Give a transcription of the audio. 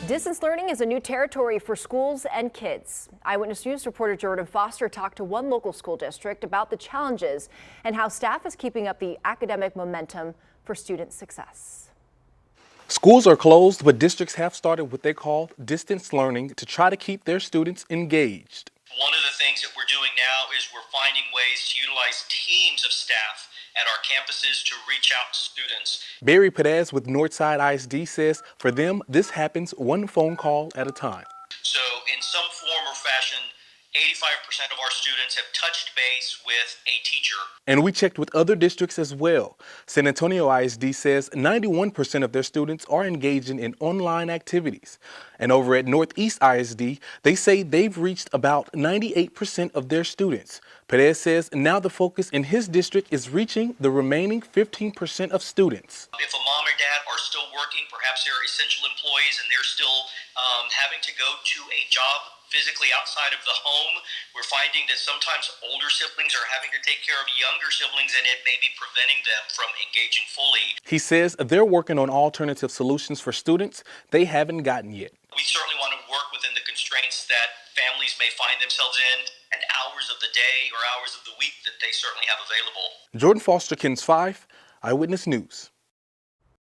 Distance learning is a new territory for schools and kids. Eyewitness News reporter Jordan Foster talked to one local school district about the challenges and how staff is keeping up the academic momentum for student success. Schools are closed, but districts have started what they call distance learning to try to keep their students engaged. One of the things that we're doing now is we're finding ways to utilize teams of staff at our campuses to reach out to students. Barry Perez with Northside ISD says for them, this happens one phone call at a time. So in some form or fashion, 85% of our students have touched base with a teacher. And we checked with other districts as well. San Antonio ISD says 91% of their students are engaging in online activities. And over at Northeast ISD, they say they've reached about 98% of their students. Perez says now the focus in his district is reaching the remaining 15% of students. If a mom or dad are still working, perhaps they're essential employees and they're still having to go to a job physically outside of the home, we're finding that sometimes older siblings are having to take care of younger siblings and it may be preventing them from engaging fully. He says they're working on alternative solutions for students they haven't gotten yet. We certainly want to work within the constraints that families may find themselves in and hours of the day or hours of the week that they certainly have available. Jordan Foster, KENS 5, Eyewitness News.